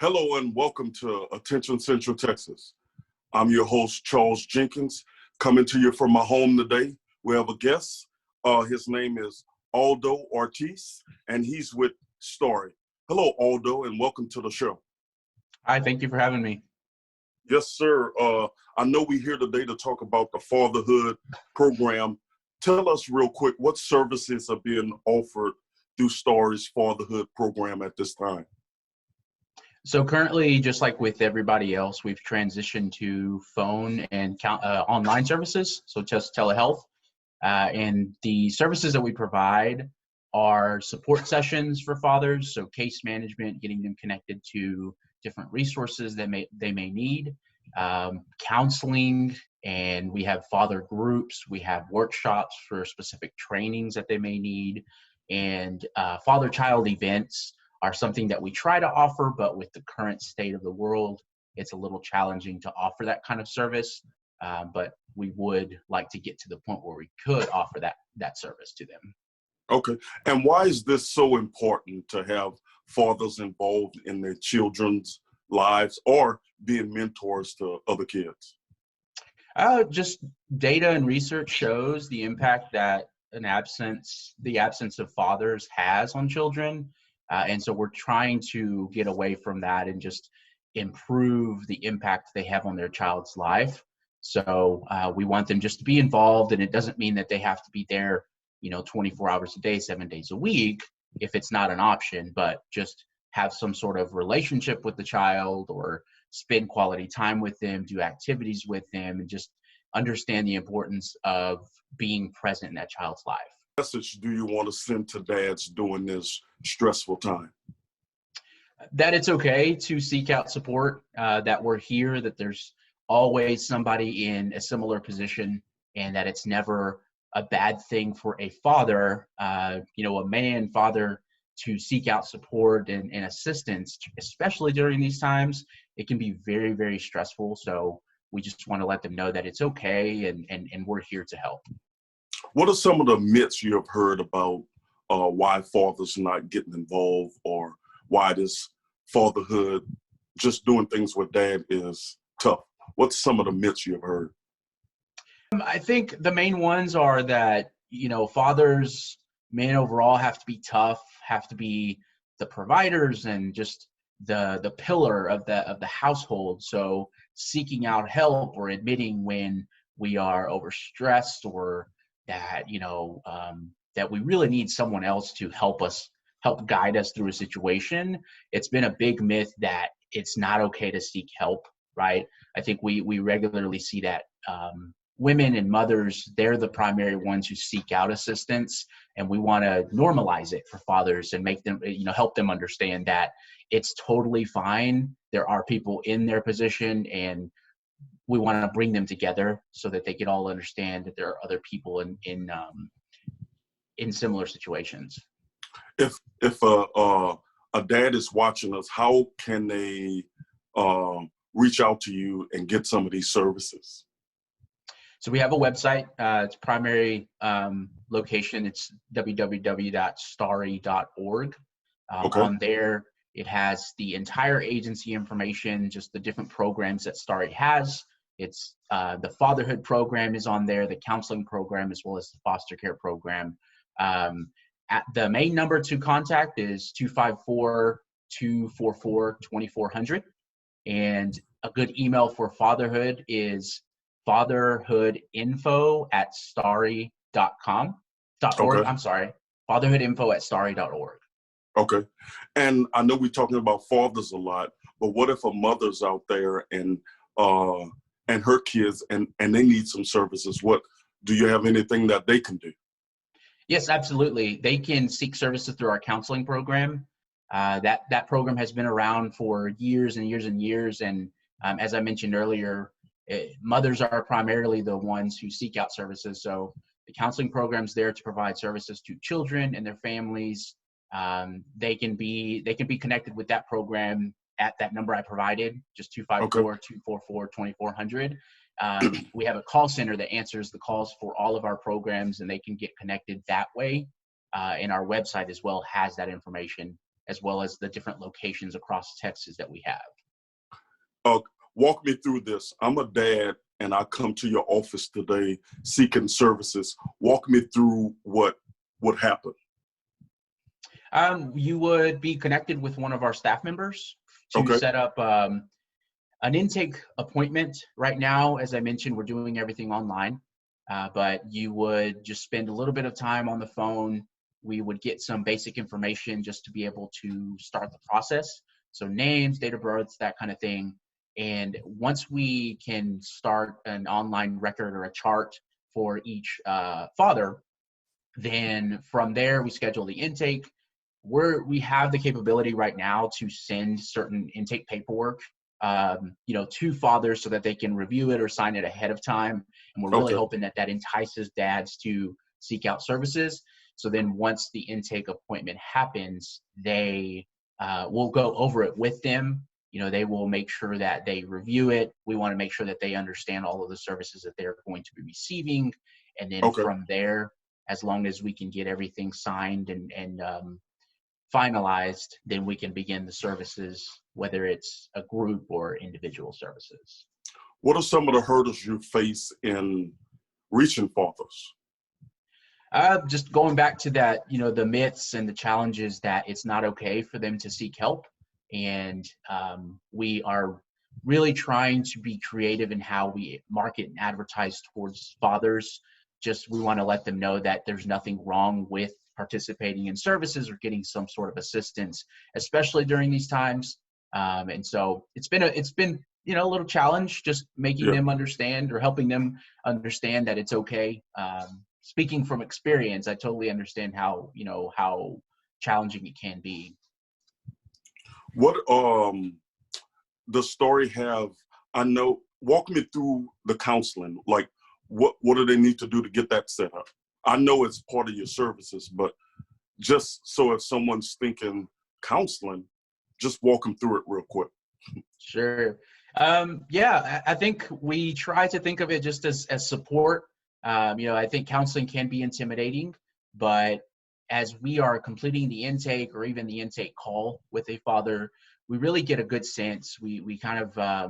Hello and welcome to Attention Central Texas. I'm your host, Charles Jenkins, coming to you from my home today. We have a guest. His name is Aldo Ortiz, and he's with STARRY. Hello, Aldo, and welcome to the show. Hi, thank you for having me. Yes, sir. I know we're here today to talk about the Fatherhood program. Tell us real quick, what services are being offered through STARRY's Fatherhood program at this time? So currently, just like with everybody else, we've transitioned to phone and online services, so just telehealth. And the services that we provide are support sessions for fathers, so case management, getting them connected to different resources that they may need, counseling, and we have father groups, we have workshops for specific trainings that they may need, and father-child events are something that we try to offer, but with the current state of the world, it's a little challenging to offer that kind of service. But we would like to get to the point where we could offer that service to them. Okay. And why is this so important to have fathers involved in their children's lives or being mentors to other kids? Just data and research shows the impact that the absence of fathers has on children. And so we're trying to get away from that and just improve the impact they have on their child's life. So we want them just to be involved, and it doesn't mean that they have to be there, 24 hours a day, 7 days a week, if it's not an option, but just have some sort of relationship with the child or spend quality time with them, do activities with them, and just understand the importance of being present in that child's life. Message do you want to send to dads during this stressful time? That it's okay to seek out support, that we're here, that there's always somebody in a similar position, and that it's never a bad thing for a father, a man father, to seek out support and assistance, especially during these times. It can be very, very stressful. So we just want to let them know that it's okay, and we're here to help. What are some of the myths you have heard about why fathers are not getting involved, or why this fatherhood, just doing things with dad, is tough? What's some of the myths you have heard? I think the main ones are that, fathers, men overall, have to be tough, have to be the providers and just the pillar of the household. So seeking out help or admitting when we are overstressed, or that that we really need someone else to help guide us through a situation. It's been a big myth that it's not okay to seek help, right? I think we regularly see that women and mothers, they're the primary ones who seek out assistance, and we want to normalize it for fathers and make them, help them understand that it's totally fine. There are people in their position, and we want to bring them together so that they can all understand that there are other people in similar situations. If a dad is watching us, how can they reach out to you and get some of these services? So we have a website. Its primary location, it's www.starry.org. Okay. On there, it has the entire agency information, just the different programs that STARRY has. It's the fatherhood program is on there, the counseling program, as well as the foster care program. At the main number to contact is 254-244-2400. And a good email for fatherhood is fatherhoodinfo@starry.com. .org, Okay. I'm sorry, fatherhoodinfo@starry.org. Okay. And I know we're talking about fathers a lot, but what if a mother's out there and her kids and they need some services? What do you have anything that they can do? Yes, absolutely. They can seek services through our counseling program. That program has been around for years and years and years. And as I mentioned earlier, mothers are primarily the ones who seek out services. So the counseling program's there to provide services to children and their families. They can be connected with that program at that number I provided, just 254-244-2400. We have a call center that answers the calls for all of our programs, and they can get connected that way. And our website as well has that information as well as the different locations across Texas that we have. Walk me through this. I'm a dad and I come to your office today seeking services. Walk me through what happened. You would be connected with one of our staff members to Okay. set up an intake appointment. Right now, as I mentioned, we're doing everything online, but you would just spend a little bit of time on the phone. We would get some basic information just to be able to start the process. So names, date of births, that kind of thing. And once we can start an online record or a chart for each father, then from there we schedule the intake. We have the capability right now to send certain intake paperwork, to fathers so that they can review it or sign it ahead of time. And we're really hoping that that entices dads to seek out services. So then once the intake appointment happens, they will go over it with them. They will make sure that they review it. We want to make sure that they understand all of the services that they're going to be receiving. And then from there, as long as we can get everything signed and finalized, then we can begin the services, whether it's a group or individual services. What are some of the hurdles you face in reaching fathers? Just going back to that, the myths and the challenges that it's not okay for them to seek help. And we are really trying to be creative in how we market and advertise towards fathers. We want to let them know that there's nothing wrong with participating in services or getting some sort of assistance, especially during these times. And so it's been a little challenge, just making them understand or helping them understand that it's okay. Speaking from experience, I totally understand how challenging it can be. What the STARRY have? Walk me through the counseling. Like, what do they need to do to get that set up? I know it's part of your services, but just so if someone's thinking counseling, just walk them through it real quick. Sure. I think we try to think of it just as support. I think counseling can be intimidating, but as we are completing the intake or even the intake call with a father, we really get a good sense. We kind of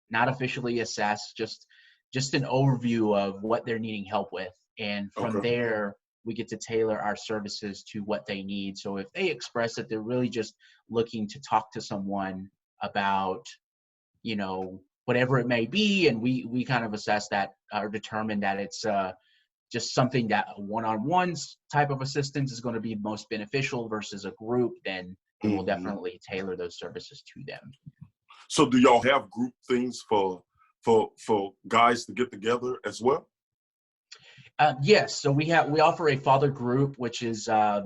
not officially assess, just an overview of what they're needing help with. And from there, we get to tailor our services to what they need. So if they express that they're really just looking to talk to someone about, whatever it may be, and we kind of assess that or determine that it's just something that a one-on-one type of assistance is going to be most beneficial versus a group, then we will definitely tailor those services to them. So do y'all have group things for guys to get together as well? Yes. So we offer a father group, which is, I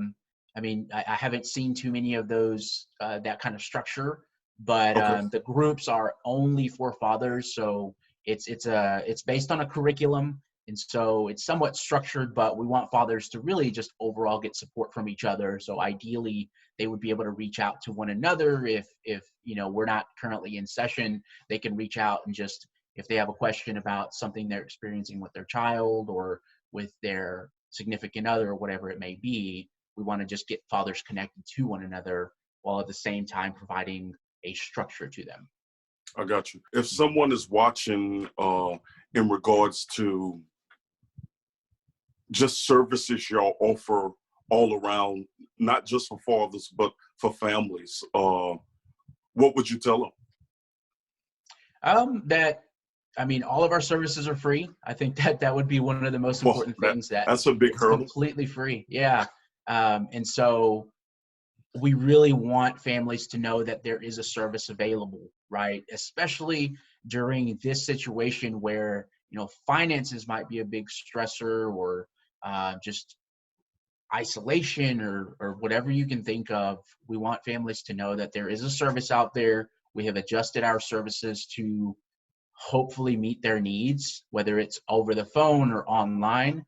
haven't seen too many of those, that kind of structure, but the groups are only for fathers. So it's based on a curriculum. And so it's somewhat structured, but we want fathers to really just overall get support from each other. So ideally, they would be able to reach out to one another. If we're not currently in session, they can reach out and just, if they have a question about something they're experiencing with their child or with their significant other or whatever it may be, we want to just get fathers connected to one another while at the same time providing a structure to them. I got you. If someone is watching in regards to just services y'all offer all around, not just for fathers, but for families, what would you tell them? All of our services are free. I think that would be one of the most important things. That's a big hurdle. Completely free. Yeah. And so we really want families to know that there is a service available, right? Especially during this situation where, finances might be a big stressor, or just isolation or whatever you can think of. We want families to know that there is a service out there. We have adjusted our services to hopefully meet their needs, whether it's over the phone or online.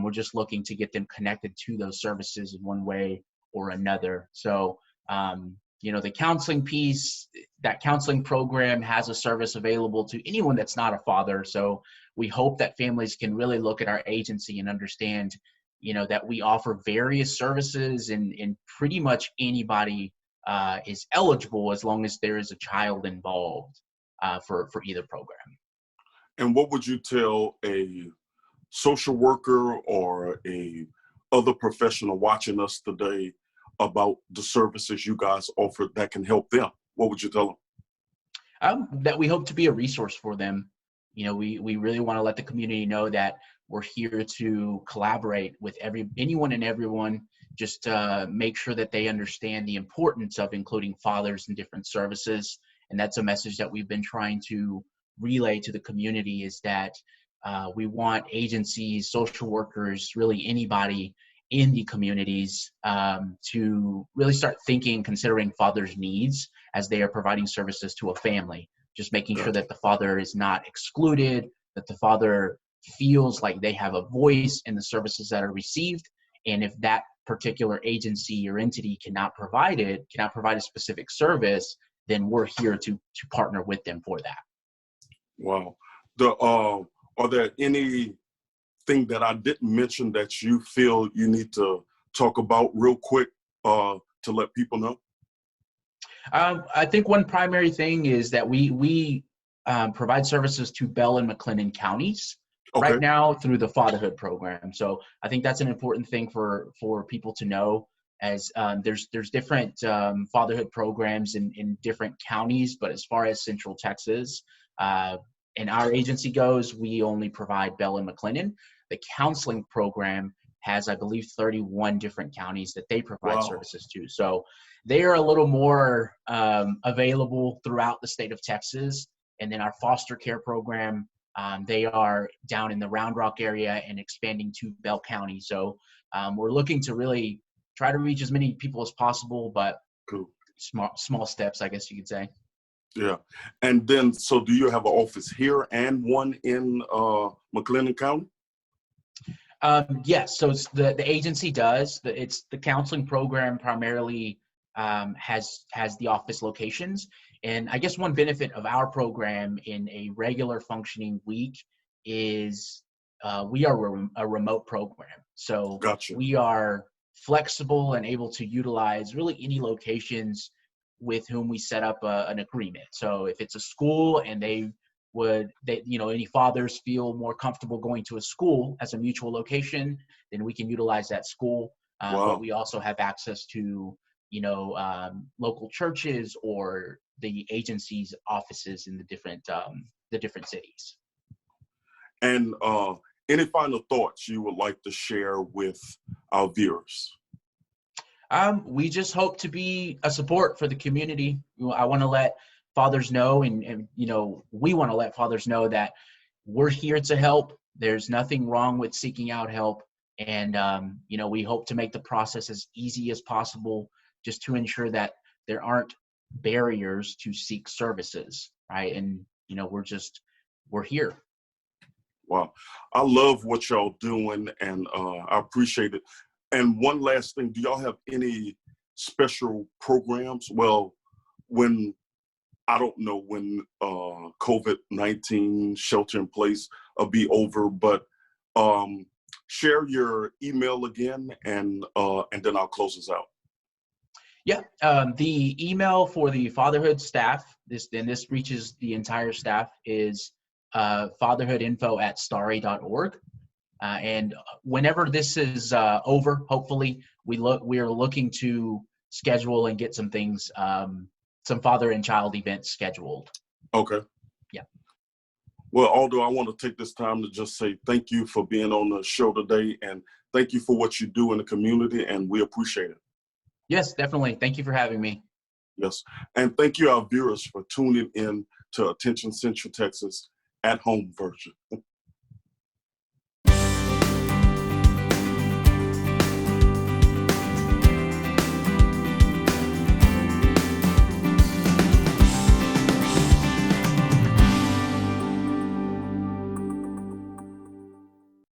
We're just looking to get them connected to those services in one way or another. So, the counseling piece, that counseling program has a service available to anyone that's not a father. So we hope that families can really look at our agency and understand, that we offer various services in pretty much anybody is eligible as long as there is a child involved for either program. And what would you tell a social worker or a other professional watching us today about the services you guys offer that can help them? What would you tell them? That we hope to be a resource for them. We really want to let the community know that we're here to collaborate with anyone and everyone, just to make sure that they understand the importance of including fathers in different services. And that's a message that we've been trying to relay to the community, is that we want agencies, social workers, really anybody in the communities to really start thinking, considering fathers' needs as they are providing services to a family. Just making sure that the father is not excluded, that the father feels like they have a voice in the services that are received. And if that particular agency or entity cannot provide a specific service, then we're here to partner with them for that. Wow. Are there anything that I didn't mention that you feel you need to talk about real quick to let people know? I think one primary thing is that we provide services to Bell and McLennan counties right now through the Fatherhood program. So I think that's an important thing for people to know, as there's different fatherhood programs in different counties, but as far as Central Texas and our agency goes, we only provide Bell and McLennan. The counseling program has, I believe, 31 different counties that they provide services to. So they are a little more available throughout the state of Texas. And then our foster care program, they are down in the Round Rock area and expanding to Bell County. So we're looking to really try to reach as many people as possible, but small steps, I guess you could say. Yeah. And then, so do you have an office here and one in McLennan County? Yes. So it's the agency does. It's the counseling program primarily has the office locations. And I guess one benefit of our program in a regular functioning week is we are a remote program. So we are flexible and able to utilize really any locations with whom we set up an agreement. So if it's a school and any fathers feel more comfortable going to a school as a mutual location, then we can utilize that school. But we also have access to, local churches or the agency's offices in the different cities. And any final thoughts you would like to share with our viewers? We just hope to be a support for the community. I want to let fathers know, and we want to let fathers know that we're here to help. There's nothing wrong with seeking out help. And, we hope to make the process as easy as possible, just to ensure that there aren't barriers to seek services, right? And, we're here. Wow. I love what y'all doing, and I appreciate it. And one last thing, do y'all have any special programs? Well, I don't know when COVID-19 shelter in place will be over, but share your email again, and then I'll close this out. Yeah, the email for the fatherhood staff, this reaches the entire staff, is fatherhoodinfo@starry.org. And whenever this is over, hopefully we are looking to schedule and get some things, some father and child events scheduled. Okay. Yeah. Well, Aldo, I want to take this time to just say thank you for being on the show today, and thank you for what you do in the community, and we appreciate it. Yes, definitely. Thank you for having me. Yes. And thank you, our viewers, for tuning in to Attention Central Texas at home version.